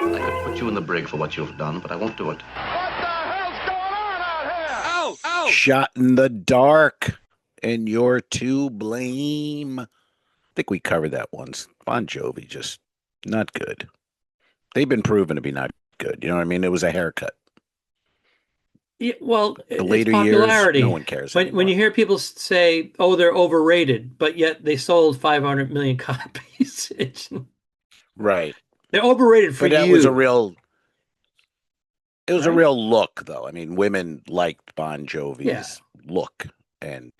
I could put you in the brig for what you've done, but I won't do it. Shot in the dark, and you're to blame. I think we covered that once. Bon Jovi, just not good. They've been proven to be not good. You know what I mean? It was a haircut. Yeah, well, The it's later years, popularity. no one cares When anymore. you hear people say, "Oh, they're overrated," but yet they sold 500 million copies, Right. they're overrated for But that you. was a real It was a Right? real look, though. I mean, women liked Bon Jovi's Yeah. look, and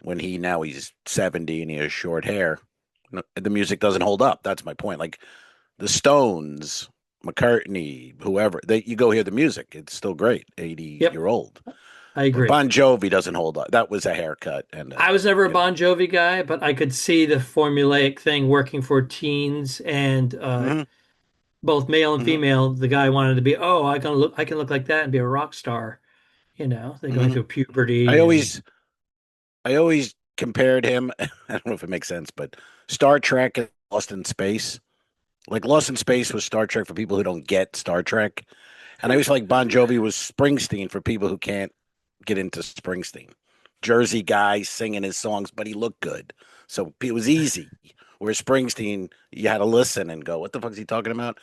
when he's 70 and he has short hair, the music doesn't hold up. That's my point. Like the Stones, McCartney, whoever, you go hear the music, it's still great. 80-year-old. I agree. But Bon Jovi doesn't hold up. That was a haircut, and I was never a Bon Jovi guy, but I could see the formulaic thing working for teens and both male and female. The guy wanted to be, oh, I can look like that and be a rock star. You know, they're going through puberty. I always compared him. I don't know if it makes sense, but Star Trek and Lost in Space. Like Lost in Space was Star Trek for people who don't get Star Trek, and I always feel like Bon Jovi was Springsteen for people who can't get into Springsteen. Jersey guy singing his songs, but he looked good, so it was easy. Whereas Springsteen, you had to listen and go, "What the fuck is he talking about?"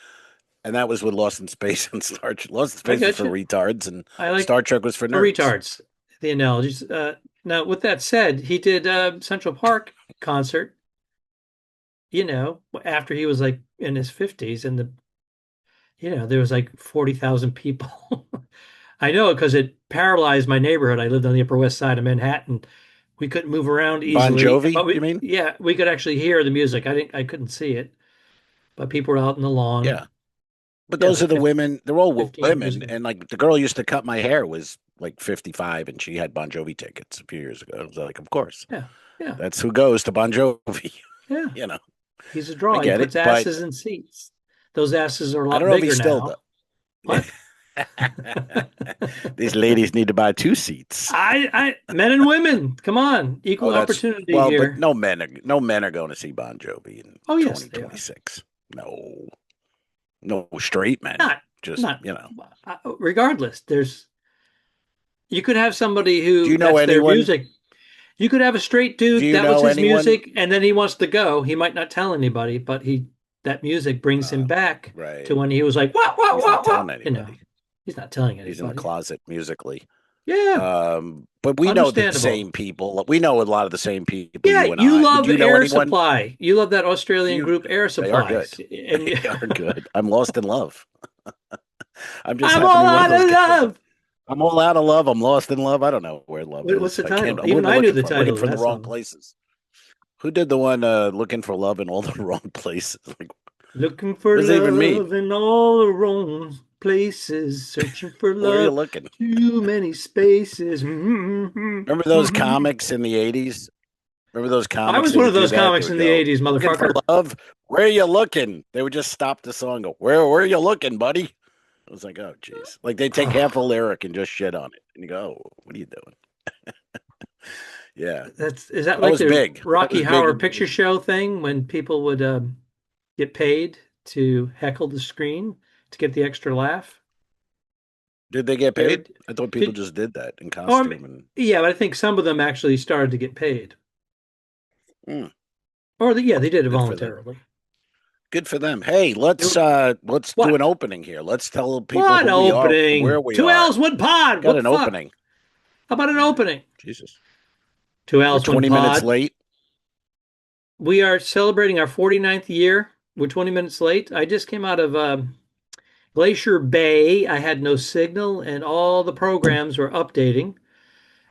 And that was with Lost in Space and Star Trek. Lost in Space was for retards, and Star Trek was for nerds. Retards. The analogies. Now, with that said, he did Central Park concert. You know, after he was like in his 50s, and there was like 40,000 people. I know because it paralyzed my neighborhood. I lived on the Upper West Side of Manhattan. We couldn't move around easily. Bon Jovi, you mean? Yeah, we could actually hear the music. I couldn't see it, but people were out in the lawn. Yeah, but those are the women. They're all women, ago. and like the girl used to cut my hair was like 55, and she had Bon Jovi tickets a few years ago. I was like, of course, yeah, that's who goes to Bon Jovi. Yeah, you know, he's a draw. I get he puts it, asses in seats. Those asses are a lot I don't know if bigger he still now. does. What? These ladies need to buy 2 seats. Men and women, come on, equal opportunity here. But no men are going to see Bon Jovi in 2026. No straight men. Regardless, you could have somebody who do you know that's anyone? Their music. You could have a straight dude that was his music, and then he wants to go. He might not tell anybody, but that music brings him back to when he was like, what? You know, he's not telling anybody. He's in the closet musically. Yeah. But we know the same people. We know a lot of the same people. Yeah, you love Air Supply. You love that Australian group Air Supply. They are good. They are good. I'm lost in love. I'm all out of love. I'm all out of love. I'm lost in love. I don't know where love is. What's the title? Even I knew the title. Looking for the wrong places. Who did the one looking for love in all the wrong places? Like, looking for love in all the wrong places, searching for love. Where are you looking? Too many spaces. Remember those comics in the 80s? Remember those comics? I was one of those comics in the 80s, motherfucker. Looking for love? Where are you looking? They would just stop the song and go, Where are you looking, buddy? I was like, oh, jeez. Like, they take half a lyric and just shit on it. And you go, oh, what are you doing? Yeah. Is that like the Rocky Horror Picture Show thing when people would get paid to heckle the screen to get the extra laugh? Did they get paid? I thought people just did that in costume. Yeah, but I think some of them actually started to get paid. Or they did it voluntarily. Good for them. Hey, let's do an opening here. Let's tell people where we are. 2 L's, 1 pod. Got an opening. How about an opening? Jesus. 2 L's, 1 pod. 20 minutes late. We are celebrating our 49th year. We're 20 minutes late. I just came out of Glacier Bay. I had no signal, and all the programs were updating.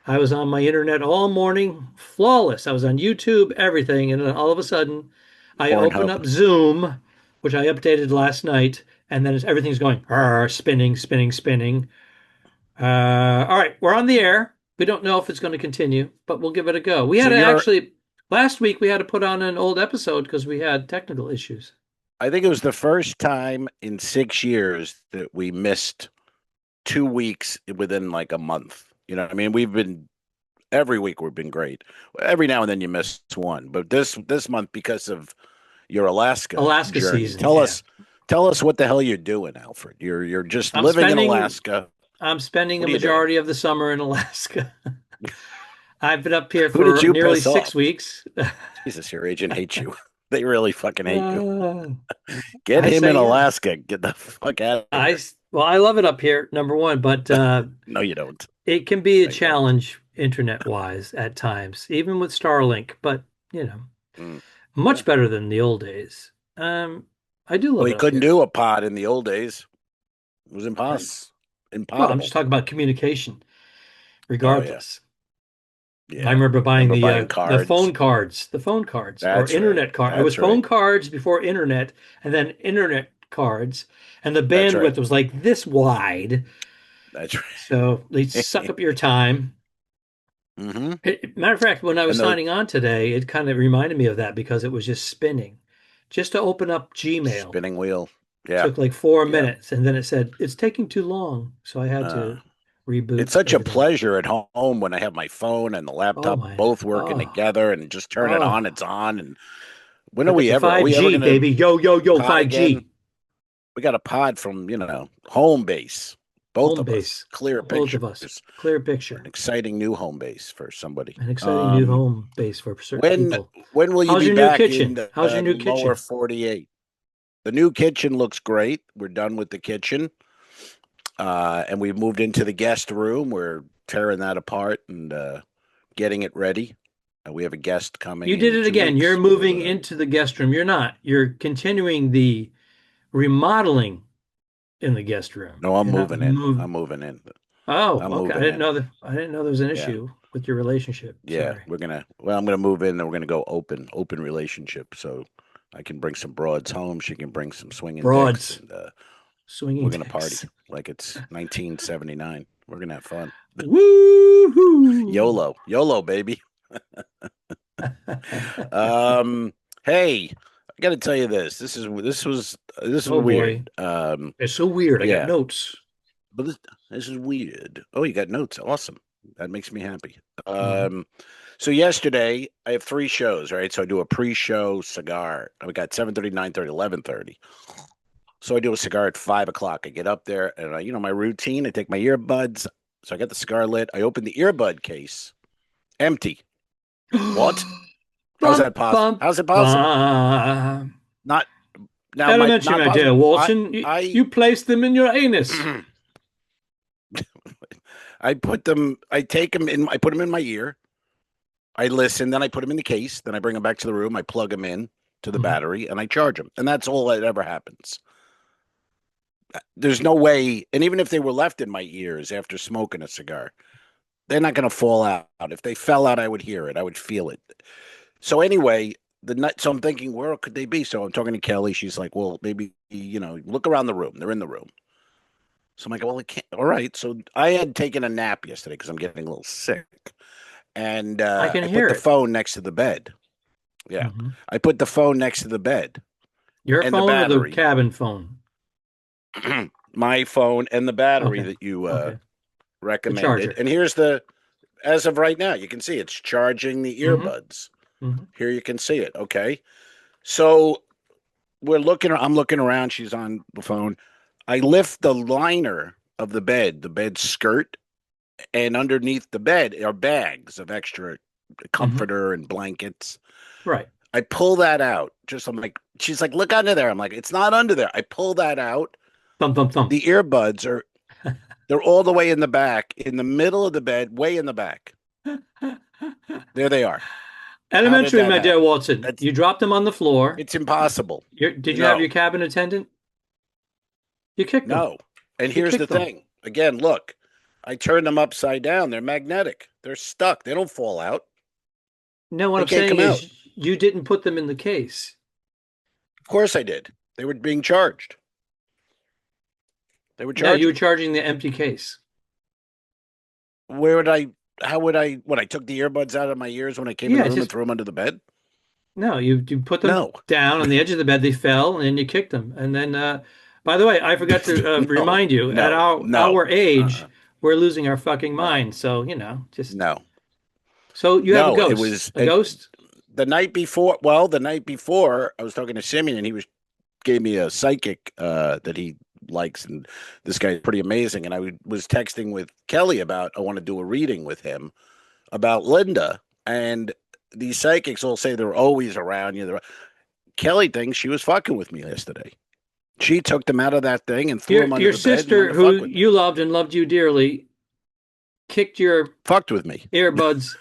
I was on my internet all morning, flawless. I was on YouTube, everything, and then all of a sudden, I open up Zoom, which I updated last night, and then everything's going spinning. All right, we're on the air. We don't know if it's going to continue, but we'll give it a go. We had last week we had to put on an old episode because we had technical issues. I think it was the first time in 6 years that we missed 2 weeks within like a month. You know what I mean? Every week we've been great. Every now and then you miss one, but this month because of your Alaska Alaska journey, season. Yeah. tell us what the hell you're doing, Alfred. You're just I'm living in spending Alaska. I'm spending a What are you doing? majority of the summer in Alaska. I've been up here Who did for you nearly piss six off? weeks. Jesus, your agent hates you. They really fucking hate you. Uh, Get I him in say yeah. Alaska. Get the fuck out of here. Well, I love it up here, number one, but No, you don't. it can be a No, you don't. challenge internet wise at times, even with Starlink, but you know, Mm. much better than the old days. I do Well, love he it up couldn't here. do a pod in the old days. It was Right. Well, I'm impossible. just talking about communication, Oh yeah, regardless. I yeah. remember buying Remember buying cards? the phone cards, or That's right. internet card. It was That's phone right. cards before internet, and then internet cards, and the That's right. bandwidth was like this wide, That's so they suck right. up your time. hmm Matter of fact, when I was And the signing on today, it kind of reminded me of that because it was just spinning. Just to open up Gmail spinning wheel. Yeah, took like 4 yeah. minutes, and then it said it's taking too long, so I had Uh, to reboot it's such a everything. pleasure at home when I have my phone and the Oh laptop my, both working oh, together and just turn it on. oh. It's on. And when I got the are we ever 5G, going to baby. Yo, yo, yo, pod again? 5G. We got a pod from, home base. Both Home of us. base. Clear Both of pictures. us. Clear An picture. exciting new home base for somebody. An exciting new home base for certain When people. when will you How's be your new back in kitchen? the How's your new lower kitchen? 48? The new kitchen looks great. We're done with the kitchen. And we've moved into the guest room. We're tearing that apart and getting it ready. We have a guest coming You did in it two again. You're weeks. We have moving into the guest room. You're not. You're continuing the remodeling in the guest room. no, I'm You're not moving in. moving. I'm moving in. Oh, I'm okay. moving in. I didn't know there was an Yeah. issue with your relationship. Yeah. Sorry. I'm gonna move in and we're gonna go open relationship. So I can bring some broads home. She can bring some swinging dicks Broads, and swinging we're gonna party dicks. like it's 1979. We're gonna have fun. Woohoo! YOLO, baby. Um, hey, I got to tell you this. This was Oh boy. weird. It's so weird. I got Yeah, notes. but this is weird. Oh, you got notes. Awesome. That makes me happy. Mhm. So yesterday I have three shows, right? So I do a pre-show cigar. I got 7:30, 9:30, 11:30. So I do a cigar at 5 o'clock. I get up there and my routine. I take my earbuds. So I got the cigar lit. I open the earbud case, empty. What? How's Bum, that possible? bum, How's it possible? bum. Not now. My Elementary, not my dear possible. Watson. I You place them in your anus. I put them. I take them in. I put them in my ear. I listen. Then I put them in the case. Then I bring them back to the room. I plug them in to the Mhm. battery and I charge them. And that's all that ever happens. There's no way. And even if they were left in my ears after smoking a cigar, they're not going to fall out. If they fell out, I would hear it. I would feel it. So anyway, the night. So I'm thinking, where could they be? So I'm talking to Kelly. She's like, well, maybe look around the room. They're in the room. So I'm like, well, it can't. All right. So I had taken a nap yesterday because I'm getting a little sick, and I can I put hear the it. phone next to the bed. Yeah, Mhm. I put the phone next to the bed Your and the phone or the battery. cabin phone? My phone and the battery Okay. that you Okay. The recommended. charger. And here's as of right now, you can see it's charging the Hmm. earbuds. Hmm. Here you can see it. Okay. So I'm looking around. She's on the phone. I lift the liner of the bed skirt, and underneath the bed are bags of extra Hmm. comforter and blankets. Right. I pull that out. I'm like, she's like, look under there. I'm like, it's not under there. I pull that out. Thump, thump, thump. The earbuds they're all the way in the back, in the middle of the bed, way in the back. There they are. How did Elementary, that my dear happen? Watson. You dropped them on the floor. It's impossible. Did you have No, your cabin attendant? You kicked them. no. And You here's the kicked them. thing. Again, look, I turned them upside down. They're magnetic. They're stuck. They don't fall out. No, what They I'm can't saying come out. is you didn't put them in the case. Of course I did. They were being charged. They were No, you were charging. charging the empty case. Where would I? How would I? What? I took the earbuds out of my ears when I came in the Yeah, room and just threw them under the bed. no. You put them No, down on the edge of the bed. They fell, and you kicked them. And then, by the way, I forgot to no, remind you. At no, our no, age, uh-uh, we're losing our fucking no, mind. So just no. So you have a No, ghost. it was A ghost? the night before. Well, the night before, I was talking to Simeon, and gave me a psychic that he likes, and this guy's pretty amazing. And I was texting with Kelly about I want to do a reading with him about Linda, and these psychics all say they're always around you. Kelly thinks she was fucking with me yesterday. She took them out of that thing and threw them under Your the bed. And sister, wanted to who fuck with me. you loved and loved you dearly, kicked your Fucked with me. earbuds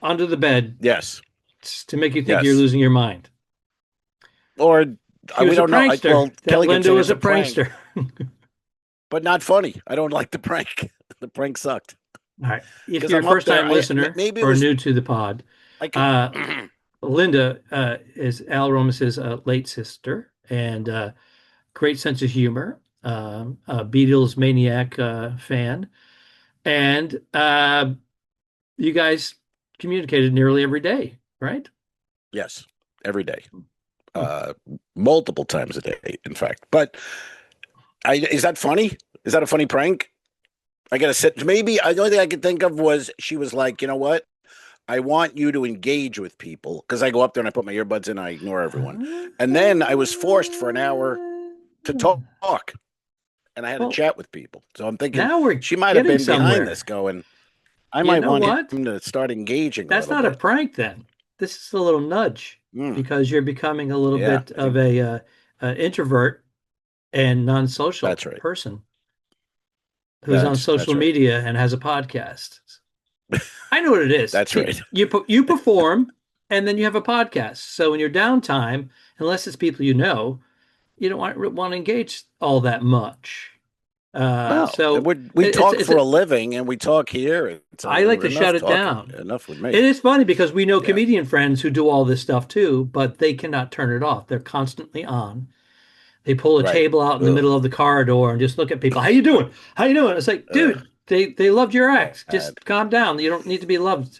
under the bed Yes. to make you think you're Yes. losing your mind. Or She we was a don't know. prankster. Well, That Kelly Linda was considers a it a prank, prankster. but not funny. I don't like the prank. The prank sucked. All right. If 'Cause you're a I'm up there, first-time listener maybe it or was- new to the pod, I can, Linda is Al Romas' late sister, and great sense of humor, a Beatles maniac fan, and you guys communicated nearly every day, right? yes, every day, multiple times a day, in fact. But is that funny? Is that a funny prank? I gotta sit. Maybe the only thing I could think of was she was like, you know what? I want you to engage with people because I go up there and I put my earbuds in. I ignore everyone, and then I was forced for an hour to talk, and I had to chat with people. So I'm thinking now we're she might have getting been somewhere. behind this, going, I You might know want what? him to start engaging. That's not a prank then. This is a little nudge because you're becoming a little bit of a introvert and non-social That's right. person who's on social media and has a podcast. I know what it is. That's right. You perform and then you have a podcast. So in your downtime, unless it's people you know, you don't want to engage all that much. So we talk for a living, and we talk here. I like to shut it down. Enough with me. It is funny because we know comedian friends who do all this stuff too, but they cannot turn it off. They're constantly on. They pull a table out in the middle of the corridor and just look at people. How you doing? How you doing? It's like, dude, they loved your act. Just calm down. You don't need to be loved.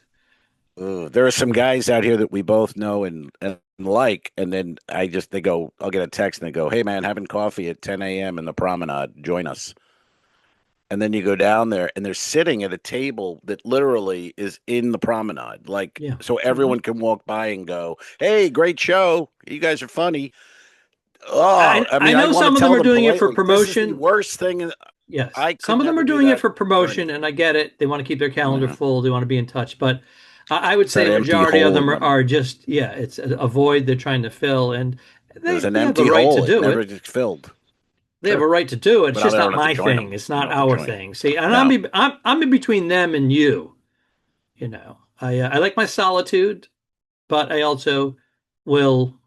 There are some guys out here that we both know and like, and then they go, I'll get a text and they go, hey man, having coffee at 10 a.m. in the promenade, join us. And then you go down there and they're sitting at a table that literally is in the promenade. So everyone can walk by and go, hey, great show. You guys are funny. I know some of them are doing it for promotion. This is the worst thing. Yes. Some of them are doing it for promotion, and I get it. They want to keep their calendar full. They want to be in touch. But I would say the majority of them are just, it's a void they're trying to fill. And there's an empty hole. It never gets filled. They have a right to do it. It's just not my thing. It's not our thing. See, and I'm in between them and you. You know, I like my solitude, but I also will,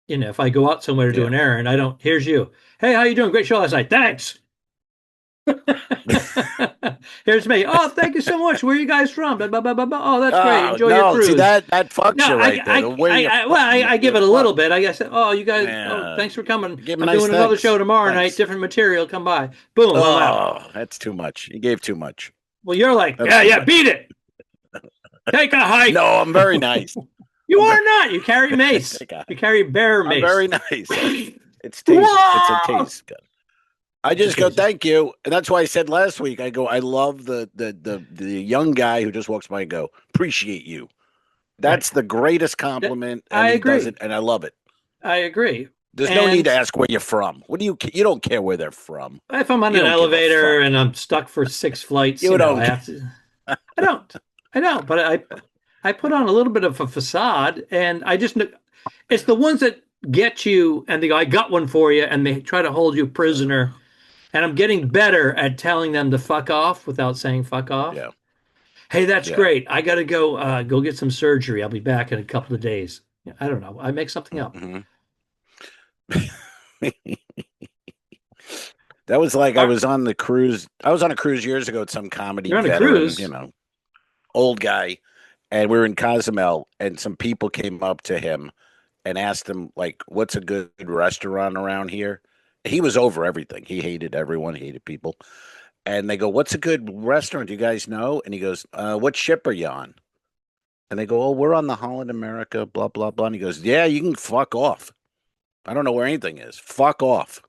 if I go out somewhere to do an errand, I don't, here's you. Hey, how you doing? Great show last night. Thanks. Here's me. Oh, thank you so much. Where are you guys from? Blah, blah, blah, blah, blah. Oh, that's great. Enjoy your cruise. See, that fucks you right there. I give it a little bit. I guess, you guys, thanks for coming. I'm doing another show tomorrow night, different material. Come by. Boom. Oh, that's too much. You gave too much. Well, you're like, beat it. Take a hike. No, I'm very nice. You are not. You carry mace. You carry bear mace. I'm very nice. It's taste. It's a taste gun. I just go, thank you. And that's why I said last week, I go, I love the young guy who just walks by and go, appreciate you. That's the greatest compliment. And I agree. Does it, and I love it. I agree. There's no need to ask where you're from. You don't care where they're from. If I'm on an elevator and I'm stuck for 6 flights, I have to. I don't. But I put on a little bit of a facade, and it's the ones that get you and they go, I got one for you, and they try to hold you prisoner. And I'm getting better at telling them to fuck off without saying fuck off. Yeah. Hey, that's great. I got to go get some surgery. I'll be back in a couple of days. I don't know. I make something up. That was like I was on the cruise. I was on a cruise years ago at some comedy. You're on veteran, a cruise? Old guy. And we were in Cozumel, and some people came up to him and asked him, like, what's a good restaurant around here? He was over everything. He hated everyone, hated people. And they go, what's a good restaurant? Do you guys know? And he goes, what ship are you on? And they go, oh, we're on the Holland America, blah, blah, blah. And he goes, yeah, you can fuck off. I don't know where anything is. Fuck off.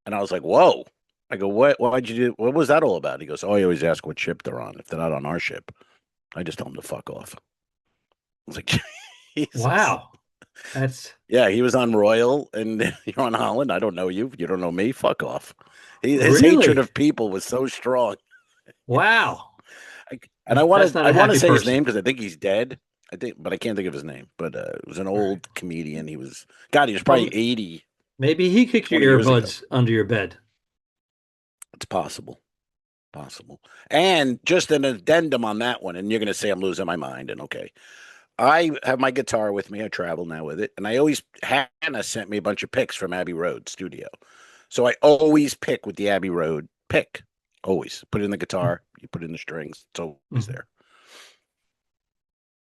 And I was like, whoa. I go, why'd you do? What was that all about? He goes, oh, you always ask what ship they're on if they're not on our ship. I just told him to fuck off. I was like, Jesus. Wow. That's Yeah, he was on Royal, and you're on Holland. I don't know you. You don't know me. Fuck off. His hatred really of people was so strong. wow. And I That's want not to a I want to happy say his person. name because I think he's dead. I think, but I can't think of his name. But it was an old comedian. He was he was probably Well, 80, maybe he kicked 20 your years ago. earbuds under your bed. It's possible. Possible. And just an addendum on that one, and you're going to say I'm losing my mind. And okay, I have my guitar with me. I travel now with it, and I always Hannah sent me a bunch of picks from Abbey Road Studio, so I always pick with the Abbey Road pick. Always put it in the guitar. You put it in the strings. It's always there.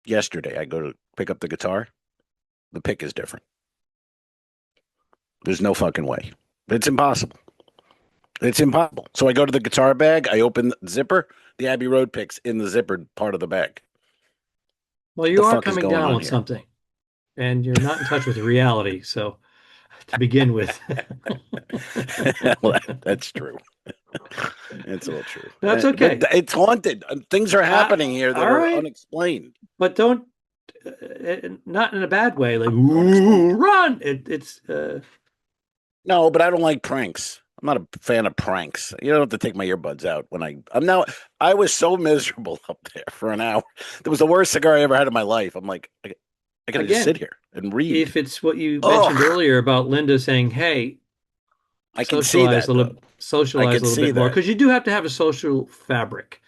Yesterday, I go to pick up the guitar. The pick is different. There's no fucking way. It's impossible. It's impossible. So I go to the guitar bag. I open the zipper. The Abbey Road pick's in the zippered part of the bag. Well, What you the are fuck is coming going down on with here? something, and you're not in touch with reality. So, to begin with, Well, that's true. It's all true. that's okay. But it's haunted. Things are happening here that all are right. unexplained. But don't, not in a bad way. Like, ooh, run! It's No, but I don't like pranks. I'm not a fan of pranks. You don't have to take my earbuds out when I'm now. I was so miserable up there for an hour. That was the worst cigar I ever had in my life. I'm like, I gotta just sit again, here and read. if it's what you mentioned earlier about Linda saying, "Hey, I can see that though. I socialize can a little see bit more," that. because you do have to have a social fabric,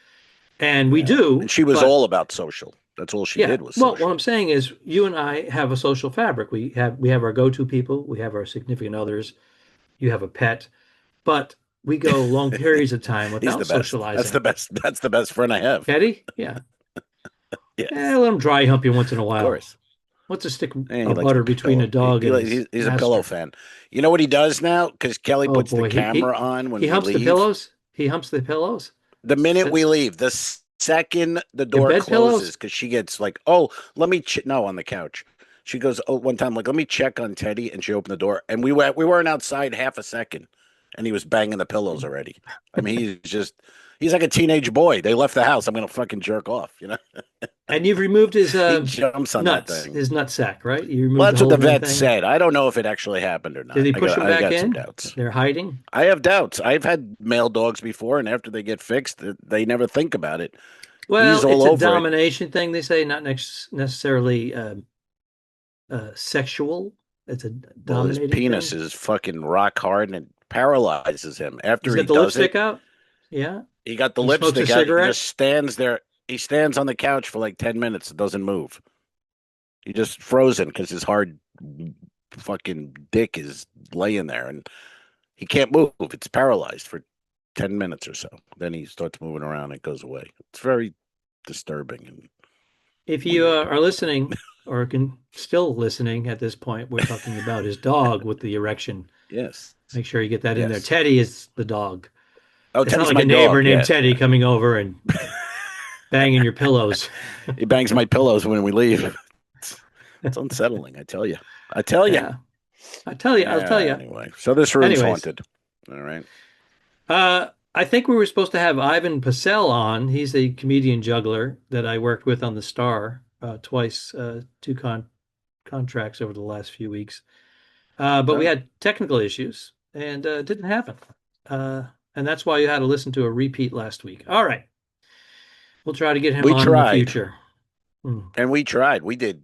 and we Yeah. do. And she was But all about social. That's all she yeah, did was well, what social. I'm saying is, you and I have a social fabric. We have our go-to people. We have our significant others. You have a pet, but we go long periods of time He's the without best. That's socializing. the best. That's the best friend I have. Teddy, yeah, Yes, let him dry hump you once in a of while. course. What's a stick And he of likes butter between a pillow. dog and his He's a pillow master? fan. You know what he does now? Because Kelly Oh puts the boy, camera on when he we humps the leave. pillows. He humps the pillows. The minute That, we leave, the second the your door bed closes, pillows. because she gets like, oh, let me no on the couch. She goes, oh, one time like, let me check on Teddy, and she opened the door, and we weren't outside half a second, and he was banging the pillows already. I mean, he's like a teenage boy. They left the house. I'm gonna fucking jerk off, you know. And you've removed his He jumps on that nuts, thing. his nut sack, right? You Well, removed the that's what the whole damn vet thing. said. I don't know if it actually happened or Did not. he push them I back got some in? doubts. They're hiding. I have doubts. I've had male dogs before, and after they get fixed, they never think about it. He's Well, all it's a over it. domination thing. They say not necessarily sexual. It's a Well, his dominating penis thing. is fucking rock hard, and it paralyzes him. He's After he got the does lipstick it, out. Yeah. he got the He smokes a lipstick out. He cigarette. just stands there. He stands on the couch for like 10 minutes. It doesn't move. He just frozen because his hard fucking dick is laying there, and he can't move. It's paralyzed for 10 minutes or so. Then he starts moving around. It goes away. It's very disturbing and If you weird. are listening or can still listening at this point, we're talking about his dog with the erection. Yes. Make sure you get that in there. Yes. Teddy is the dog. Oh, It's not Teddy's like a my neighbor dog. named Yeah. Teddy coming over and banging your pillows. He bangs my pillows when we leave. It's unsettling, I tell you. I tell you. Yeah. I'll tell you. Anyway, so this room's Anyways, haunted. All right. I think we were supposed to have Ivan Pacell on. He's a comedian juggler that I worked with on the Star twice, two contracts over the last few weeks. But we Oh. had technical issues and it didn't happen. And that's why you had to listen to a repeat last week. All right. We'll try to get him We on in the tried. future. And we tried. We did.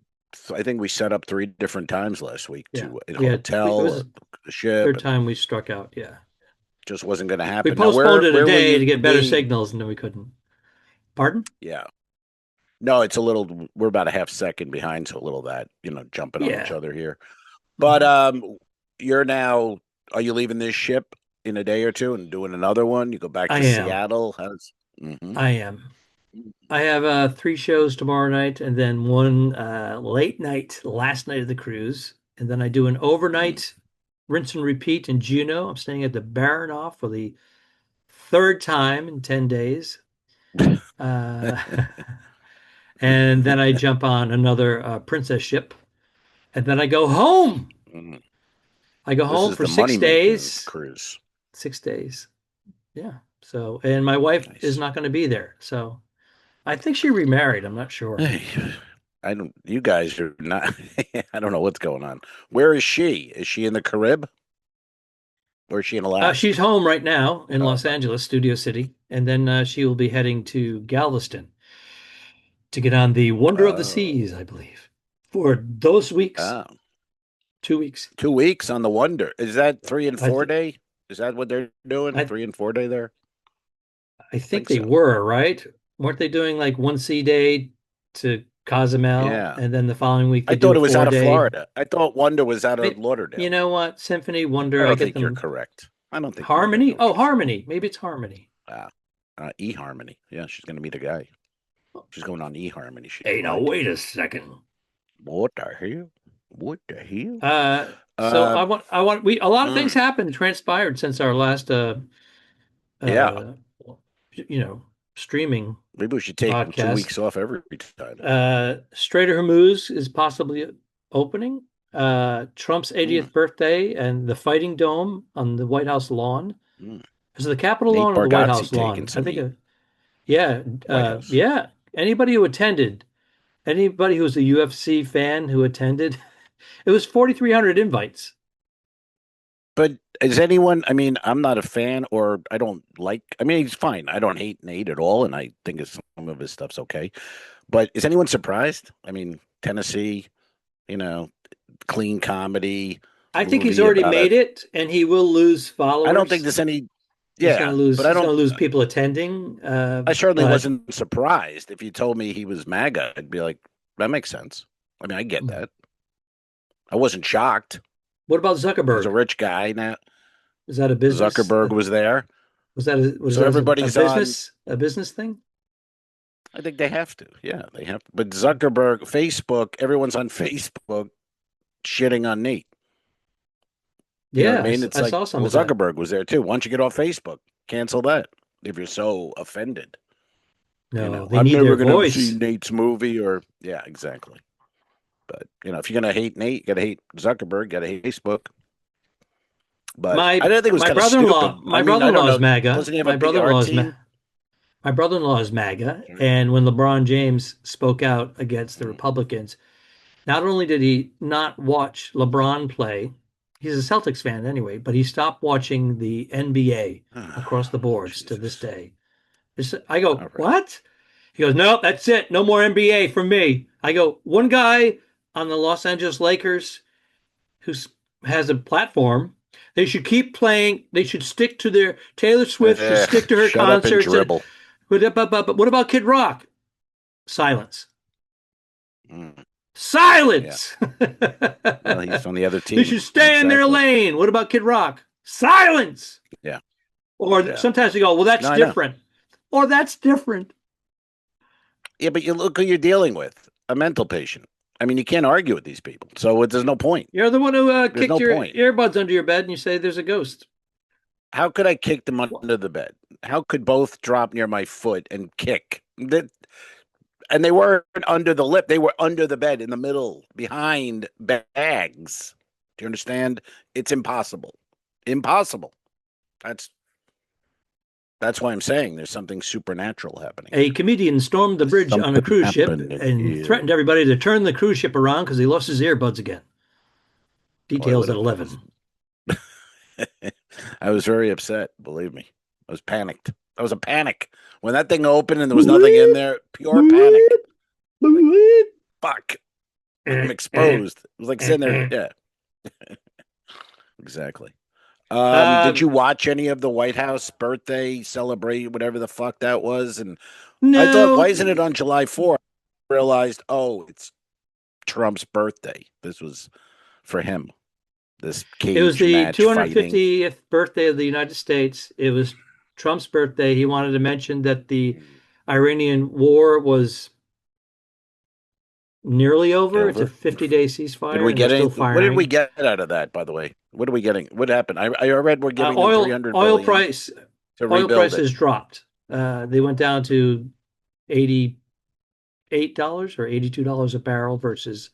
I think we set up 3 different times last week Yeah. to a It hotel, was the ship. third time we struck out. Yeah. Just wasn't going to We happen. postponed it a Where will day you to get better be? signals and then we couldn't. Pardon? Yeah. No, it's a little. We're about a half second behind, so a little that jumping on each Yeah. other here. But you're now. Are you leaving this ship in a day or two and doing another one? You go back I to am. Seattle. How's? Mm-hmm. I am. I have 3 shows tomorrow night and then one late night, last night of the cruise. And then I do an overnight rinse and repeat in Juneau. I'm staying at the Baranoff for the 3rd time in 10 days. And then I jump on another princess ship. And then I go home. I go This home is for the 6 money-making days. cruise. 6 days. Yeah. So, and my wife is Nice. not going to be there. So I think she remarried. I'm not sure. Hey, you guys are not, I don't know what's going on. Where is she? Is she in the Carib? Or is she in Alaska? She's home right now in Los Oh. Angeles, Studio City, and then she will be heading to Galveston to get on the Wonder of the Seas, I believe, for those weeks, Oh. 2 weeks. 2 weeks on the Wonder. Is that 3 and I 4 th day? Is that what they're doing? I 3 and 4 day there? I I think think they so. were, right? Weren't they doing like 1 sea day to Cozumel, Yeah. and then the following week I they do thought a it was out of 4 day? Florida. I thought Wonder was out of You Lauderdale. know what? Symphony, I Wonder, I don't get think you're them. correct. I don't think you Harmony? know what Oh, you're saying. Harmony. Maybe it's Harmony. Ah, eHarmony. Yeah, she's going to meet a guy. She's going on eHarmony. She's Hey, now right. wait a second. What the hell? What the hell? So Uh, a lot of things happened, transpired since our last yeah. uh you know, streaming Maybe we should take 2 podcast. weeks off every time. Strait of Hormuz is possibly opening. Trump's 80th birthday and the Fighting Dome on the White House lawn. Mm. Is it the Capitol Nate lawn or the White Bargatze House taking lawn? I some think, heat. yeah, White House. yeah. Anybody who attended, anybody who's a UFC fan who attended, it was 4,300 invites. But is anyone, I mean, I'm not a fan or I don't like, I mean, he's fine. I don't hate Nate at all. And I think some of his stuff's okay. But is anyone surprised? I mean, Tennessee, you know, clean comedy I think he's movie already about made it, and he will lose I don't think followers. there's any, He's going yeah, to lose. but I He's don't, going to lose people attending. I certainly But wasn't surprised. If you told me he was MAGA, I'd be like, that makes sense. I mean, I get that. I wasn't shocked. what about He's a Zuckerberg? rich guy now. Is that a business? Zuckerberg was there. Was that So everybody's a business thing? I think they have to. Yeah, they have to. But Zuckerberg, Facebook, everyone's on Facebook shitting on Nate. You know what I mean? It's I like, saw some well, of that. Zuckerberg was there too. Why don't you get off Facebook? Cancel that if you're so offended. No, they I'm need never their going to voice. see Nate's movie or, yeah, exactly. But, if you're going to hate Nate, you got to hate Zuckerberg, you got to hate Facebook. But I didn't think it was kind of stupid. My I mean, I don't brother-in-law is know. MAGA. Doesn't he have a PR team? My brother-in-law is MAGA, Sure. and when LeBron James spoke out against the Republicans, not only did he not watch LeBron play, he's a Celtics fan anyway, but he stopped watching the NBA across the boards to this day. I go, right. What? He goes, no, that's it. No more NBA for me. I go, one guy on the Los Angeles Lakers who has a platform. They should keep playing. They should stick to their Taylor Swift should stick to her Shut up and concerts. dribble. But what about Kid Rock? Silence. Mm. Silence. Well, he's on the other team. They should stay in their lane. What about Kid Rock? Silence. Yeah. Or sometimes they go, well, that's different. Or that's different. Yeah, but you look who you're dealing with, a mental patient. I mean, you can't argue with these people. So there's no point. You're the one who kicked your earbuds under your bed and you say there's a ghost. How could I kick them under the bed? How could both drop near my foot and kick? And they weren't under the lip. They were under the bed in the middle, behind bags. Do you understand? It's impossible. Impossible. That's why I'm saying there's something supernatural happening. A comedian stormed the bridge on a cruise ship and threatened everybody to turn the cruise ship around because he lost his earbuds again. Details at 11. I was very upset, believe me. I was panicked. I was a panic. When that thing opened and there was nothing in there, pure panic. Like, fuck. I'm exposed. It was like sitting there. Yeah. Exactly. Did you watch any of the White House birthday celebration, whatever the fuck that was? And no. I thought, why isn't it on July 4th? I realized, it's Trump's birthday. This was for him. This cage It was the match 250th fighting. birthday of the United States. It was Trump's birthday. He wanted to mention that the Iranian war was nearly over. It's a 50-day ceasefire. What did we get out of that, by the way? What are we getting? What happened? I read we're giving them $300 oil billion oil prices dropped. They went down to $88 or $82 a barrel versus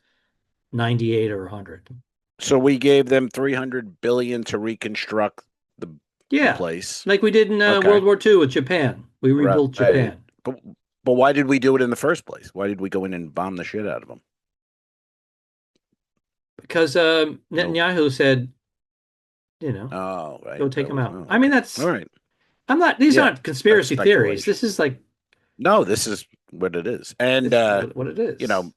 98 or 100. So we gave them $300 billion to reconstruct the place, like we did in World War II with Japan. We rebuilt Japan. But But why did we do it in the first place? Why did we go in and bomb the shit out of them? Because Netanyahu said, Oh, right. go take That him was- out. oh, I mean, all right. these Yeah, aren't conspiracy that's theories. speculation. This is like, No, this is what it is. And this is what it is.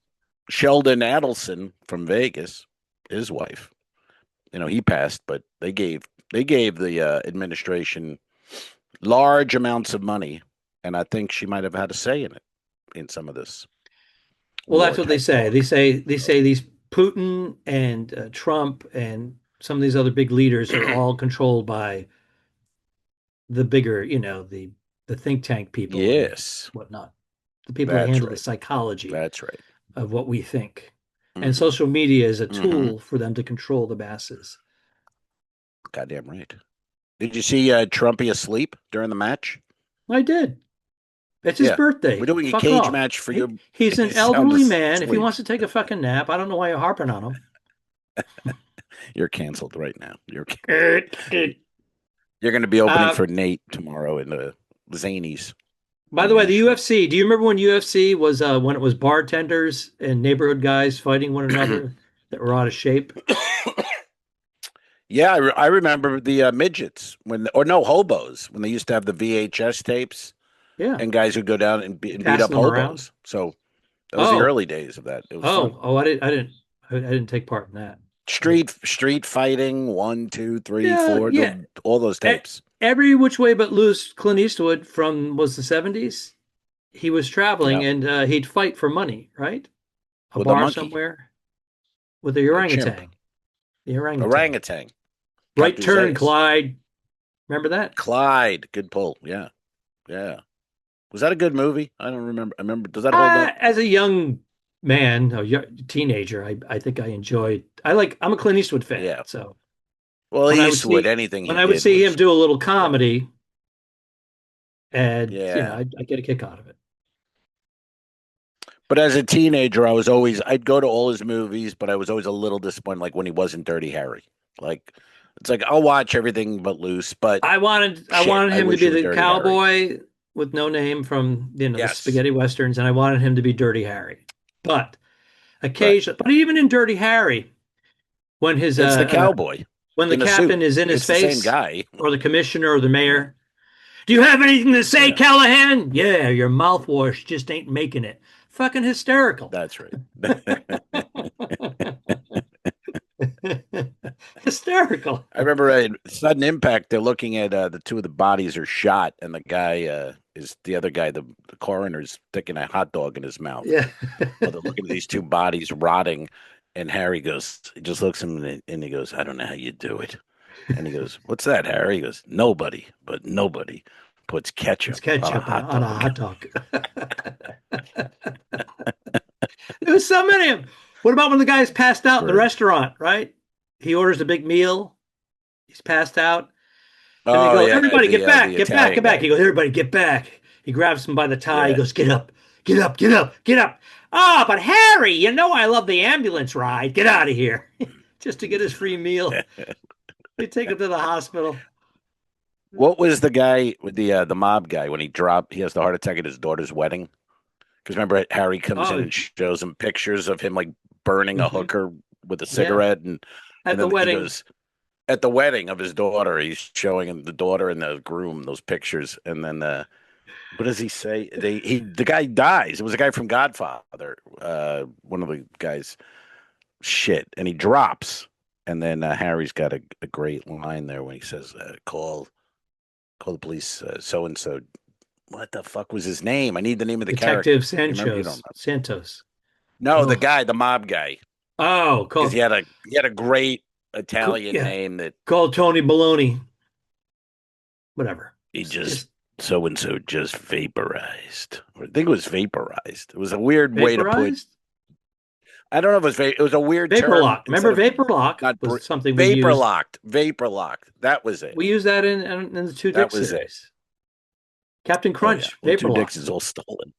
Sheldon Adelson from Vegas, his wife, he passed, but they gave the administration large amounts of money, and I think she might have had a say in it in some of this. Well, that's what they war-type say. talk. They say these Putin and Trump and some of these other big leaders are all controlled by the bigger, the think tank people Yes, and whatnot. The people that that's handle the right. psychology That's right. of what we think. Mhm. And social media is a Mhm. tool for them to control the masses. Goddamn right. Did you see Trumpy asleep during the match? I did. It's his Yeah. birthday. We're doing a Fuck cage off. match for you. He's an He's sound elderly man. If he asleep. wants to take a fucking nap, I don't know why you're harping on him. You're canceled right now. You're By going to be opening for Nate tomorrow in the Zanies. the way, the UFC, do you remember when UFC was when it was bartenders and neighborhood guys fighting one another that were out of shape? Yeah, I remember the midgets hobos when they used to have the VHS tapes. Yeah. And guys would go down and beat up Passing them hobos. around. So that was the early days of that. It was fun. I didn't take part in that. Street fighting, 1, 2, 3, 4, all those tapes. Every Which Way But Loose, Clint Eastwood was the 70s. He was traveling and he'd fight for money, right? A With bar a monkey. Somewhere with the orangutan. The orangutan. Right turn, Clyde. Remember that? Clyde. Good pull. Yeah. Yeah. Was that a good movie? I don't remember. Does that hold up? As a young man, teenager, I think I enjoyed. I'm a Clint Eastwood fan. Yeah. So, well, Eastwood, anything. When I would see him do a little comedy, and I get a kick out of it. But as a teenager, I'd go to all his movies, but I was always a little disappointed, like when he wasn't Dirty Harry. Like, it's like I'll watch everything but Loose, but I wanted him to be the cowboy with no name from the spaghetti westerns, and I wanted him to be Dirty Harry. But occasionally, but even in Dirty Harry, when it's the cowboy, when the captain is in his face, the same guy, or the commissioner or the mayor. Do you have anything to say, Callahan? Yeah, your mouthwash just ain't making it. Fucking hysterical. That's right. Hysterical. I remember at Sudden Impact, they're looking at the two of the bodies are shot, and the guy is the other guy, the coroner's sticking a hot dog in his mouth. Yeah. They're looking at these two bodies rotting, and Harry just looks at him and he goes, I don't know how you do it. And he goes, what's that, Harry? He goes, nobody puts ketchup on a hot dog. There's so many of them. What about when the guy's passed out in the restaurant, right? He orders a big meal. He's passed out. And they go, everybody get back. He goes, everybody get back. He grabs him by the tie. He goes, get up. Oh, but Harry, I love the ambulance ride. Get out of here. Just to get his free meal. They take him to the hospital. What was the guy with the mob guy when he has the heart attack at his daughter's wedding? Because remember, Harry comes in and shows him pictures of him like burning a hooker with a cigarette, and at the wedding. At the wedding of his daughter, he's showing him the daughter and the groom those pictures, and then what does he say? The guy dies. It was a guy from Godfather, one of the guys. Shit, and he drops, and then Harry's got a great line there when he says, "Call the police, so and so." What the fuck was his name? I need the name of the Detective character. Santos. No, the guy, the mob guy. Oh, because he had a great Italian name that called Tony Baloney. Whatever. He just so and so just vaporized. I think it was vaporized. It was a weird way to put. I don't know if it was it was a weird vapor term. lock. Remember vapor lock was something we vapor used. locked. Vapor locked. That was it. We used that in the Two Dicks series. Captain Crunch. Vapor Two Dicks is all stolen.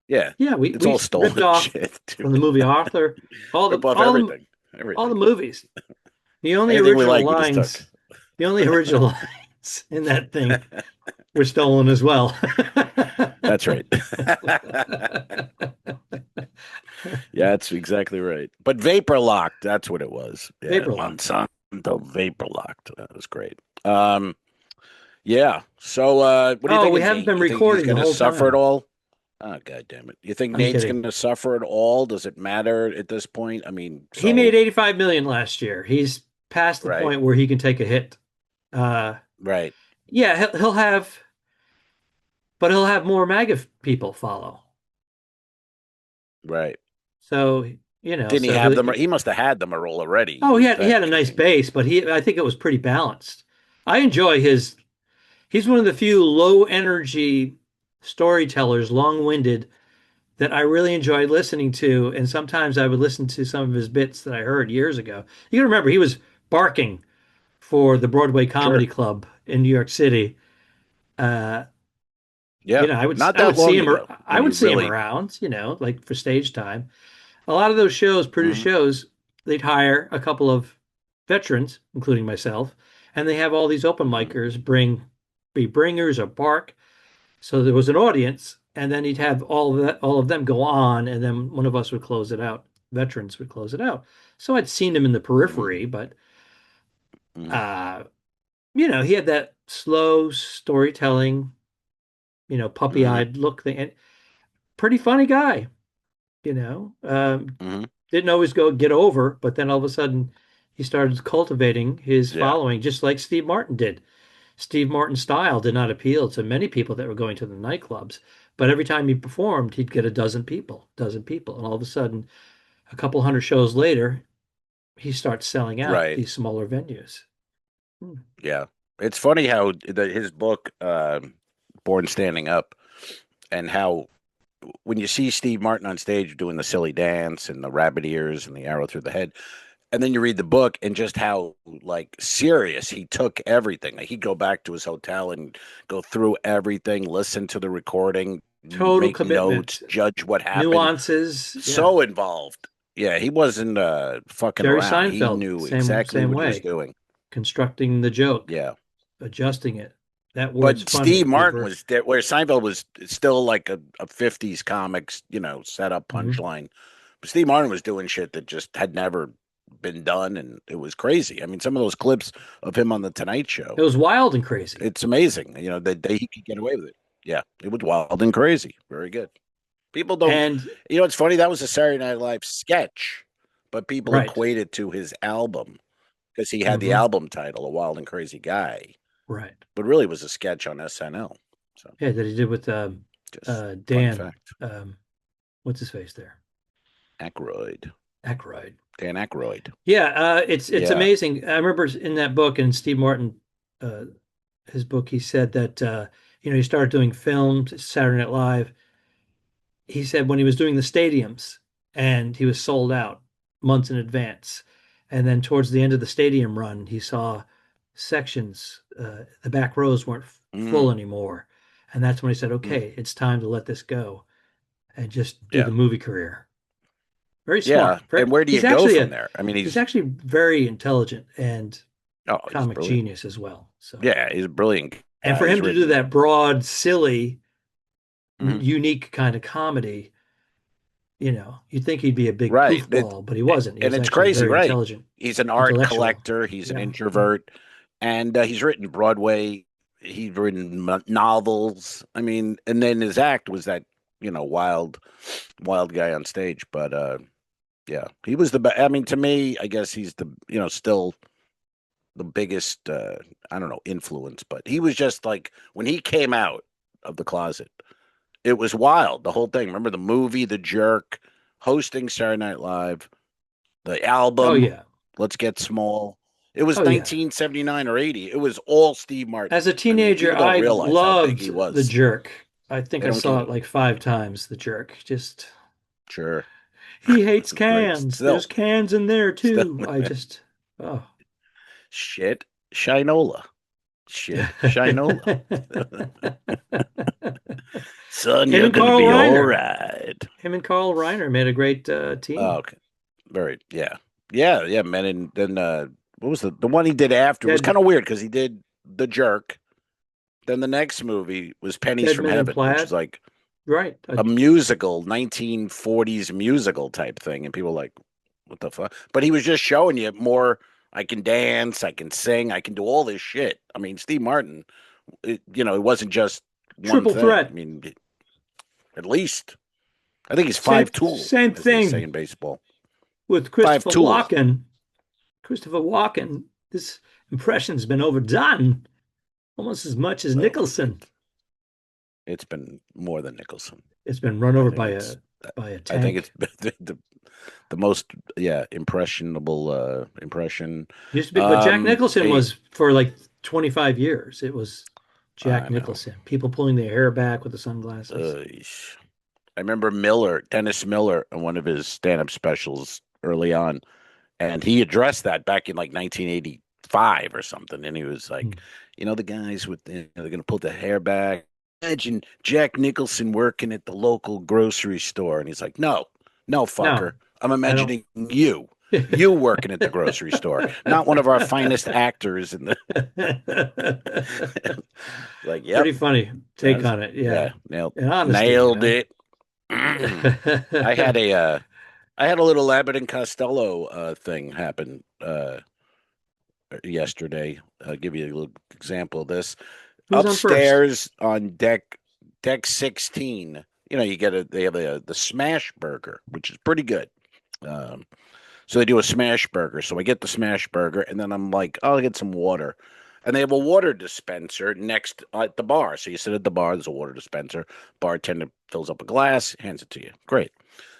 Yeah. Yeah, it's all stolen ripped off shit, from the movie Arthur. All everything. All the movies. The only original lines. The only original lines in that thing were stolen as well. That's right. Yeah, that's exactly right. But vapor locked, that's what it was. Yeah, Vapor lock. Monsanto vapor locked. That was great. Yeah. So what do you Oh, think we of haven't Nate? been You think he's recording the gonna whole suffer it time. all? Oh, God damn it. You think I'm Nate's kidding. gonna suffer it all? Does it matter at this point? I mean, He made so 85 million last year. He's past the right, point where he can take a hit. Uh, right, yeah, he'll have, but he'll have more MAGA people follow. right. So, Didn't he so have them? He must have had them all already, you oh, would he had a think. I nice mean, base, but I think it was pretty balanced. I enjoy he's one of the few low energy storytellers, long-winded, that I really enjoyed listening to. And sometimes I would listen to some of his bits that I heard years ago. You can remember he was barking for the Broadway sure. Comedy Club in New York City. Uh, Yeah. Not I that would see long him, ago I when he would see him really around, like for stage time. A lot of those shows, produced Mhm, shows, they'd hire a couple of veterans, including myself, and they have all these open mhm, micers be bringers or bark. So there was an audience, and then he'd have all of them go on, and then one of us would close it out. Veterans would close it out. So I'd seen him in the mhm, periphery, but mhm, uh, he had that slow storytelling, mhm, puppy-eyed look thing, and pretty funny guy, you know. mhm. Didn't always go get over, but then all of a sudden he started cultivating his Yeah. following, just like Steve Martin did. Steve Martin's style did not appeal to many people that were going to the nightclubs, but every time he performed, he'd get a dozen people, and all of a sudden, a couple hundred shows later, he starts selling out Right. these smaller venues. Hmm. Yeah. It's funny how his book, Born Standing Up, and how when you see Steve Martin on stage doing the silly dance and the rabbit ears and the arrow through the head, and then you read the book and just how like serious he took everything. Like he'd go back to his hotel and go through everything, listen to the recording, Total make notes, commitment, judge what happened. nuances. Yeah. So involved. Yeah, he wasn't fucking Jerry around. He Seinfeld, knew exactly same what he was way, doing. constructing the joke, Yeah. adjusting it. That word's But funny, Steve Martin reverse. was there, where Seinfeld was still like a 50s comics, set up Mhm. punchline. But Steve Martin was doing shit that just had never been done, and it was crazy. I mean, some of those clips of him on the Tonight It Show, was wild and crazy. it's amazing. That he could get away with it. Yeah, it was wild and crazy. Very good. People don't, And it's funny. That was a Saturday Night Live sketch, but people right. equate it to his album because he had the Hmm. album title, "A Wild and Crazy Guy," Right. but really it was a sketch on SNL. So, Yeah, that he did with just fun Dan. fact. What's his face there? Aykroyd. Aykroyd. Dan Aykroyd. Yeah, it's Yeah. amazing. I remember in that book, in Steve Martin, uh, his book, he said that he started doing films, Saturday Night Live. He said when he was doing the stadiums and he was sold out months in advance, and then towards the end of the stadium run, he saw sections, the back rows weren't Mm, full anymore, and that's when he said, mm, "Okay, it's time to let this go and just do yeah. the movie career." Very Yeah. smart. Very, And where do you he's go actually from a there? I mean, he's actually very intelligent and he's comic brilliant. genius as well. So, Yeah, he's a brilliant and guy. for He's him to do written. that broad, silly, Mhm. unique kind of comedy, you'd think he'd be a big Right. goofball, but he wasn't. He And was it's actually crazy, very right? intelligent, He's an art intellectual. collector. He's an Yeah. introvert, and he's written Broadway. He's written novels. I mean, and then his act was that wild, wild guy on stage. But yeah, he was the best. I mean, to me, I guess he's the still the biggest. I don't know influence, but he was just like when he came out of the closet, it was wild. The whole thing. Remember the movie, The Jerk, hosting Saturday Night Live. The Oh album, yeah. Let's Get Small. It was Oh yeah. 1979 or 80. It was all Steve Martin. As a I mean, teenager, people don't I realize how big he loved The was. Jerk. I think They I don't saw give it a like 5 times. The Jerk. Just sure. he hates Great. cans. There's cans in there Still, too. Oh. shit, Shinola. Shit, Shinola. Son, Him you're and gonna Carl be all Reiner. right. Him and Carl Reiner made a great Oh, team. okay. Very, yeah, yeah. Man, and then what was the one he did after? It was Dead, kind of weird because he did The Jerk. Then the next movie was Pennies Dead from Men in Heaven, which is Plaid. like Right. a musical, 1940s musical type thing, and people were like, what the fuck? But he was just showing you more. I can dance, I can sing, I can do all this shit. I mean, Steve Martin, it wasn't just one Triple thing. I threat. mean, at least I think he's Same 5'2", same as they say thing in baseball. with Five Christopher tool. Walken. Christopher Walken, this impression's been overdone almost as much as Well, Nicholson. it's been more than Nicholson. It's been run I over think by it's. a I think tank. it's the most impressionable impression. Used to be, but Jack Nicholson Hey, was for like 25 years. It was Jack I know. Nicholson. People pulling their hair back with the sunglasses. I remember Dennis Miller, on one of his stand-up specials early on, and he addressed that back in like 1985 or something, and he was like, the guys with they're going to pull the hair back. Imagine Jack Nicholson working at the local grocery store, and he's like, no, fucker, No, I'm I don't. imagining you working at the grocery store, not one of our finest actors in the. Like, yep, Pretty funny take on it. yeah, Yeah. nailed And honesty, nailed it. I had a little Abbott and Costello thing happen yesterday. I'll give you a little example of this. Who's on first? Upstairs on deck 16, they have the smash burger, which is pretty good. So they do a smash burger. So I get the smash burger, and then I'm like, I'll get some water. And they have a water dispenser next at the bar. So you sit at the bar, there's a water dispenser. Bartender fills up a glass, hands it to you. Great.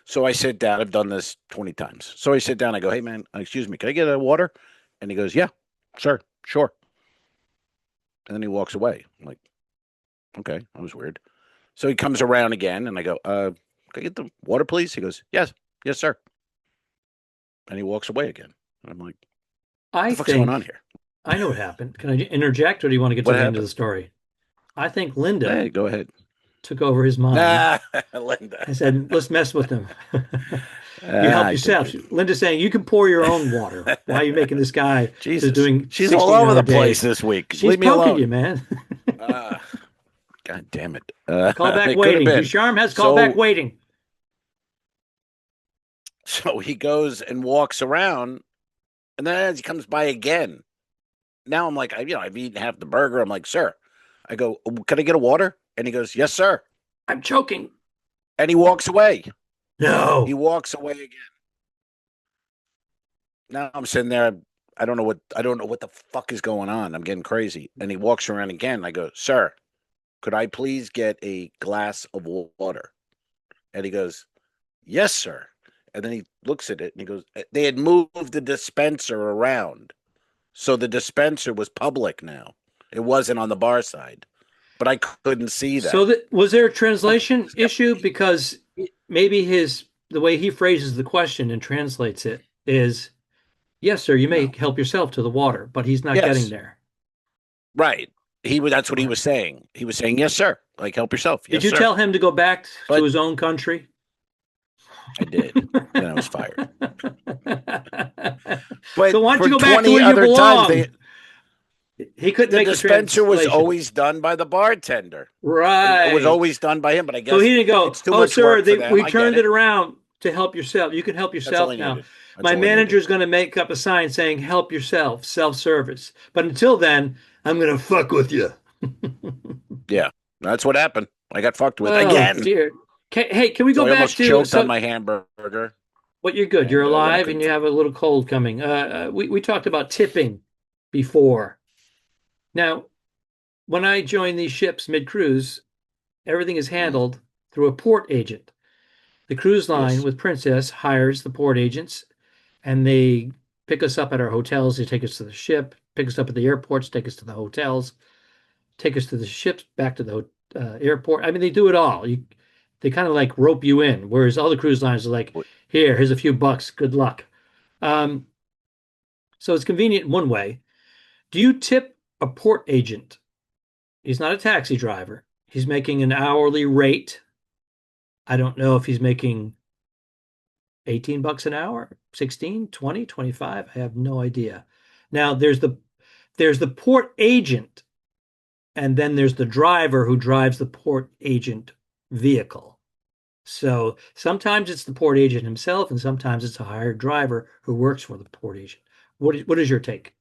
So I sit down. I've done this 20 times. So I sit down. I go, hey, man, excuse me, can I get a water? And he goes, yeah, sir, sure. And then he walks away. I'm like, okay, that was weird. So he comes around again, and I go, can I get the water, please? He goes, yes, sir. And he walks away again. And I'm like, what I the fuck's going think on here? I know what happened. Can I interject, or do you want to get to What the end of the happened? story? I think Linda Hey, go ahead. took over his mind Nah, Linda. and said, let's mess with him. You help I yourself. think Linda's saying, you can pour your own water. Why are you making this guy Jesus. who's doing She's 16 all over the hour place days? this week. She's Leave me poking alone. you, man. God damn it. Callback It could have waiting. been. Ducharme has callback waiting. So he goes and walks around, and then as he comes by again, now I'm like, I've eaten half the burger. I'm like, sir, I go, can I get a water? And he goes, yes, sir. I'm choking. And he walks away. No. He walks away again. Now I'm sitting there. I don't know what the fuck is going on. I'm getting crazy. And he walks around again. I go, sir, could I please get a glass of water? And he goes, yes, sir. And then he looks at it and he goes, they had moved the dispenser around. So the dispenser was public now. It wasn't on the bar side. But I couldn't see that. So was there a translation issue? Because maybe the way he phrases the question and translates it is, yes, sir, you may help yourself to the water, but he's not getting there. Right. That's what he was saying. He was saying, yes, sir. Like, help yourself. Yes, Did you sir. tell him to go back to his own country? I did. Then I was fired. But so why don't you go back to where you belong? He couldn't make the dispenser was always done by the bartender. Right. It was always done by him, but I guess so he didn't go, it's too much sir, work for them. We turned it around to help yourself. You can help yourself now. My manager's going to make up a sign saying, help yourself, self-service. But until then, I'm going to fuck with you. Yeah, that's what happened. I got fucked with again. Dear. Hey, can we go back to... I almost choked on my hamburger. But you're good. You're alive and you have a little cold coming. We talked about tipping before. Now, when I join these ships mid-cruise, everything is handled through a port agent. The cruise line with Princess hires the port agents, and they pick us up at our hotels. They take us to the ship, pick us up at the airports, take us to the hotels, take us to the ships, back to the airport. I mean, they do it all. They kind of like rope you in, whereas other cruise lines are like, here's a few bucks, good luck. So it's convenient in one way. Do you tip a port agent? He's not a taxi driver. He's making an hourly rate. I don't know if he's making 18 bucks an hour, 16, 20, 25. I have no idea. Now there's the port agent, and then there's the driver who drives the port agent vehicle. So sometimes it's the port agent himself, and sometimes it's a hired driver who works for the port agent. What is your take?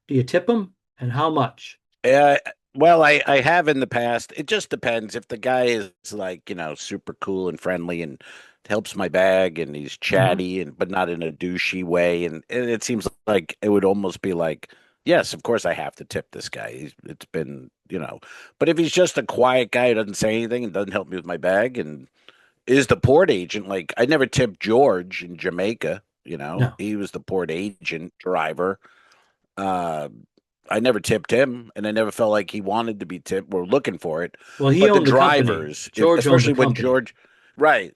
Do you tip them, and how much? Uh, well, I have in the past. It just depends. If the guy is like, super cool and friendly and helps my bag and he's Mhm. chatty but not in a douchey way, and it seems like it would almost be like, yes, of course I have to tip this guy. It's been, but if he's just a quiet guy who doesn't say anything and doesn't help me with my bag and is the port agent, like I never tipped George in Jamaica, No. he was the port agent driver. Uh, I never tipped him, and I never felt like he wanted to be tipped. We're looking for it, Well, he but the owned the company. drivers, George owned the especially when company. George, right?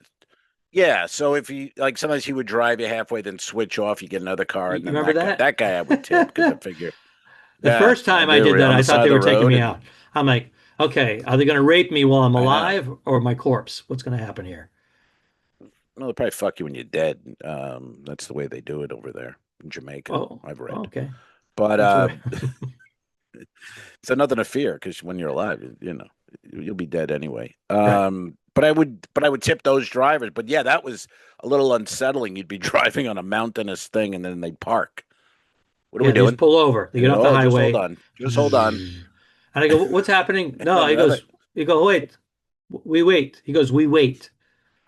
Yeah. So if he like sometimes he would drive you halfway, then switch off. You get another car, You and then remember that guy I would tip because I that? figure, The yeah, first time I they did were that, on I the thought side they of the were taking road, me and out. I'm like, okay, are they going to rape me while I'm I know. alive or my corpse? What's going to happen here? Well, they'll probably fuck you when you're dead. That's the way they do it over there in Jamaica. Oh, I've read, okay. but That's what. so nothing to fear because when you're alive, you'll be dead anyway. Right. But I would tip those drivers. But yeah, that was a little unsettling. You'd be driving on a mountainous thing, and then they'd park. What are we Yeah, they just doing? pull over. They And get off the oh, just hold highway. on, just hold on. And I go, what's happening? No, he Another, goes, you go, wait, we wait. He goes, we wait.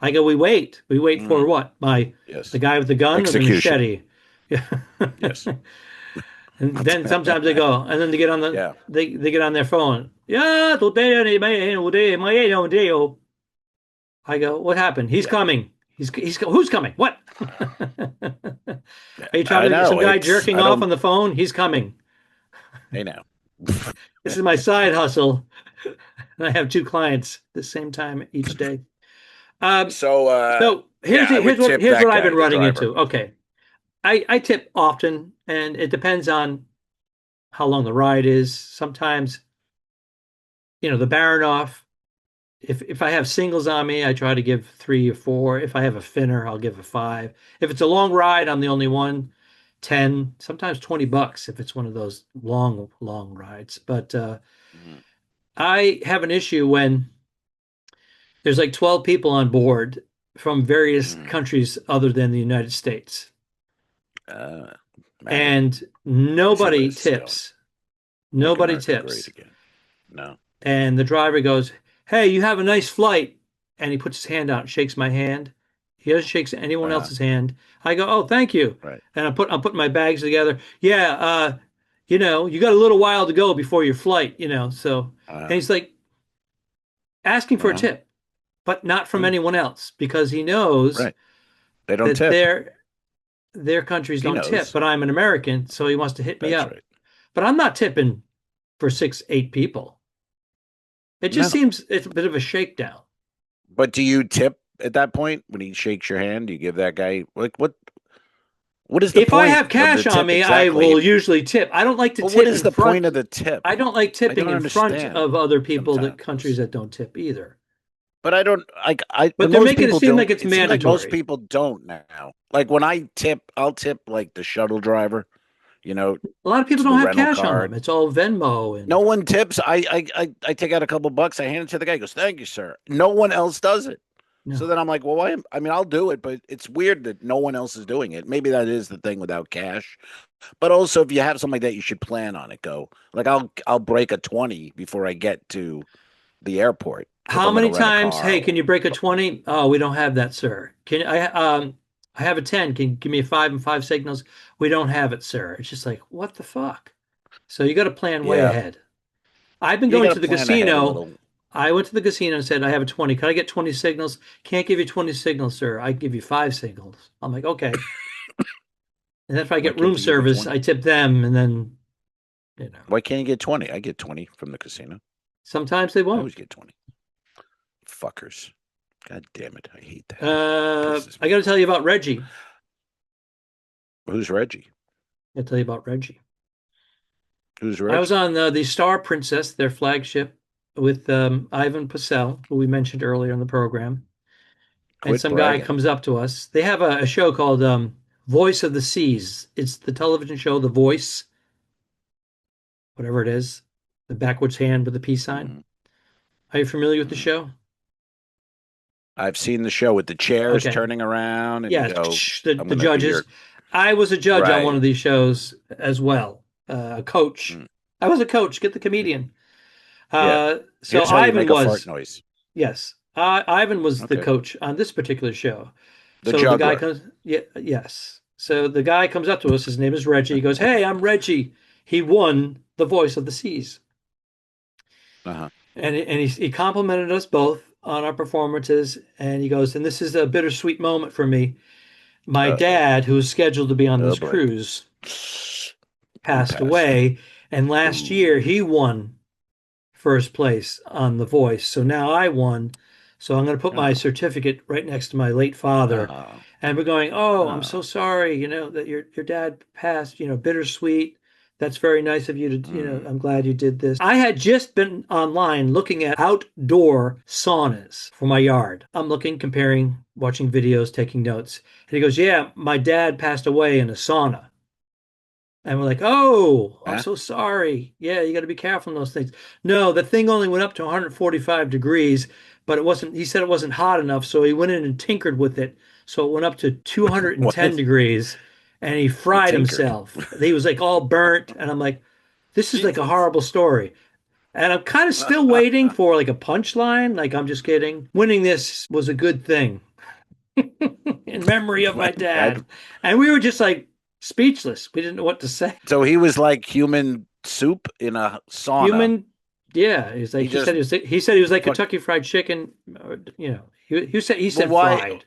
I go, we wait. We wait for mm, what? The yes, guy with the gun or the execution. machete? Yeah. Yes, And then sometimes they go, and then yeah, they get on their phone. Yeah, today I go, what happened? He's yeah. coming. Who's coming? What? Are you I talking to some know. guy It's jerking I off on don't. the phone? He's coming. I know. This is my side hustle. And I have two clients at the same time each day. Um, So so yeah, I would tip here's what that I've been guy, the running driver. into. Okay. I tip often, and it depends on how long the ride is. Sometimes, the Baronoff, if I have singles on me, I try to give 3 or 4. If I have a finner, I'll give a 5. If it's a long ride, I'm the only one. 10, sometimes $20 if it's one of those long rides. But Mhm. I have an issue when there's like 12 people on board from various Mhm. countries other than the United States, Uh, Imagine. and I see where nobody this is going. tips. Make Nobody America great tips. again. No. And the driver goes, "Hey, you have a nice flight." And he puts his hand out and shakes my hand. He doesn't shake anyone Uh, else's hand. I go, "Oh, thank you." right. And I'm putting my bags together. Yeah, you got a little while to go before your flight, So, and Uh, he's like asking for a uh, tip, but not from mm, anyone else because he knows right. They don't that tip. their countries He don't tip. knows. But I'm an American, so he wants to hit me That's up. right. But I'm not tipping for 6, 8 people. It just No. seems it's a bit of a shakedown. But do you tip at that point when he shakes your hand? Do you give that guy like what is the If I point have of the cash on tip me, I will exactly? usually tip. I don't like to But what tip is in the point front. of the tip? I don't like I tipping don't in front understand of other people that countries sometimes. that don't tip either. But I don't like But they're most making it people seem like don't. it's It seems like most mandatory. people don't now. Like when I tip, I'll tip like the shuttle driver, you know, A lot of people to don't the have rental cash on car. them. It's all Venmo No and one tips. I take out a couple bucks. I hand it to the guy. He goes, "Thank you, sir." No one else does it. So no. then I'm like, "Well, why? I mean, I'll do it, but it's weird that no one else is doing it. Maybe that is the thing without cash. But also, if you have something like that, you should plan on it. Go like I'll break a 20 before I get to the airport if How I'm going to many rent a times? car Hey, can or you break a something. 20? Oh, we don't have that, sir. Can I have a 10. Can you give me a 5 and 5 signals? We don't have it, sir. It's just like, what the fuck? So you got to plan way Yeah, ahead. I've been you going got to to the plan ahead a casino. little. I went to the casino and said, I have a 20. Can I get 20 signals? Can't give you 20 signals, sir. I give you 5 signals. I'm like, okay. And then if I Why get can't room they give you service, 20? I tip them. And then, Why can't you get 20? I get 20 from the casino. sometimes they I won't. always get 20. Fuckers. God damn it. I hate that. Pisses I got me to tell off. you about Reggie. Who's Reggie? I'll tell you about Reggie. Who's I was Reggie? on the Star Princess, their flagship, with Ivan Purcell, who we mentioned earlier in the program. And Quit some guy bragging. comes up to us. They have a show called Voice of the Seas. It's the television show The Voice, whatever it is, the backwards hand with the peace sign. Mm-hmm. Are you familiar with the Mm-hmm. show? I've seen the show with the chairs Okay. turning around and Yeah, you go, the I'm gonna be judges. your- I was a judge on one Right. of these shows as well. A coach. Mm. I was a coach. Get the comedian. Yeah. So Here's how you Ivan make a fart was. noise. Yes. Ivan was the Okay. coach on this particular show. The So the guy juggler. comes, yeah, yes. So the guy comes up to us. His name is Reggie. He goes, "Hey, I'm Reggie. He won the Voice of the Seas." Uh-huh. And he complimented us both on our performances. And he goes, "And this is a bittersweet moment for me. My Uh-oh. dad, who was scheduled to be on Oh this boy. cruise, passed passed. away. And last Ooh. year he won first place on The Voice. So now I won. So I'm going to put my Oh. certificate right next to my late father." Oh. And we're going, "Oh, I'm Oh. so sorry, that your dad passed, bittersweet. That's very nice of you to, I'm glad you did this." I had just been online looking at outdoor saunas for my yard. I'm looking, comparing, watching videos, taking notes. And he goes, "Yeah, my dad passed away in a sauna." And we're like, "Oh, I'm Huh? so sorry. Yeah, you got to be careful in those things." No, the thing only went up to 145 degrees, but he said it wasn't hot enough. So he went in and tinkered with it. So it went up to 210 What? degrees and he fried tinkered. himself. He was like all burnt. And I'm like, this is like a horrible story. And I'm kind of still waiting for like a punchline. Like, I'm just kidding. Winning this was a good thing in memory of my dad. And we were just like, speechless. We didn't know what to say. So he was like human soup in a sauna. Human, yeah. He's like, He just he said he was like fuck- Kentucky Fried Chicken. He said why-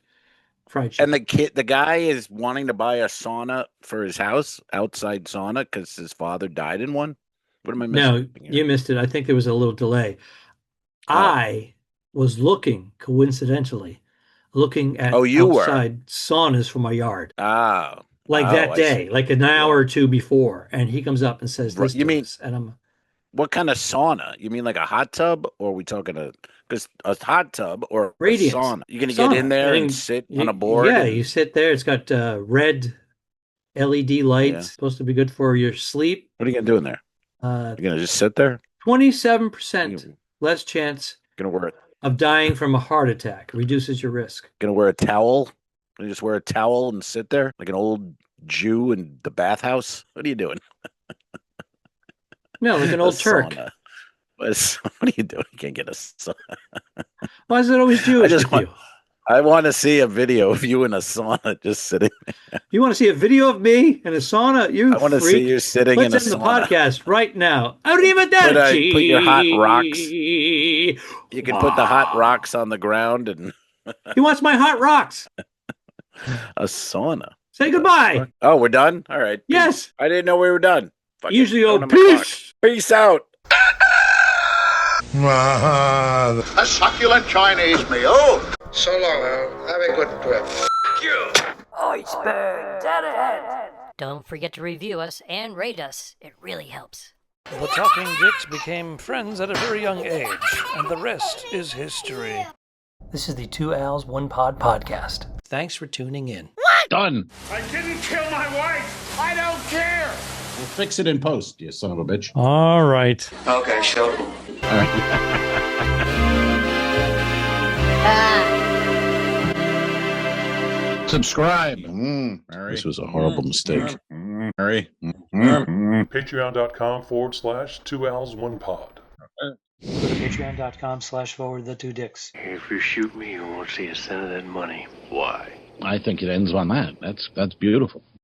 fried chicken. And the guy is wanting to buy a sauna for his house, outside sauna, because his father died in one. What am I missing? No, you missed it. I think there was a little delay. Oh. I was coincidentally looking at you were? outside saunas for my yard. Ah. Like that I day, see. like an hour or two before, and he comes up and says, Right, "This you to mean- us," and I'm, What kind of sauna? You mean like a hot tub, or are we talking because a hot tub or radiant a sauna? You're gonna get in sauna. there And and sit on a board. Yeah, and- you sit there. It's got red LED lights, Yeah. supposed to be good for your sleep. What are you gonna do in there? You're gonna just sit there? 27% less chance Gonna wear of dying from a heart attack. Reduces your risk. a towel? Gonna just wear a towel and sit there like an old Jew in the bathhouse? What are you doing? No, like an old Turk. Sauna. What are you doing? You can't get a sauna. Why is it always Jewish just with want- you? I want to see a video of you in a sauna just sitting. You want to see a video of me in a sauna? You I want to freak. see you sitting Let's in a end the sauna. podcast right now. Arrivederci. Put your hot rocks. You can put the hot rocks on the ground and He wants my hot rocks. a sauna. Say goodbye. Oh, we're done? All right. Yes. I didn't know we were done. Fuck it. Usually Going go, to my clock. peace. Peace out. A succulent Chinese meal. So long, Al. Have a good trip. Don't forget to review us and rate us. It really helps. The Talking Dicks became friends at a very young age, and the rest is history. This is the Two Owls, One Pod podcast. Thanks for tuning in. Done. I didn't kill my wife! I don't care! We'll fix it in post, you son of a bitch. All right. Okay, sure. Subscribe. This was a horrible mistake. Mary. Patreon.com/2 owls 1 pod. Patreon.com/forward-the-two-dicks. If you shoot me, you won't see a cent of that money. Why? I think it ends on that. That's beautiful.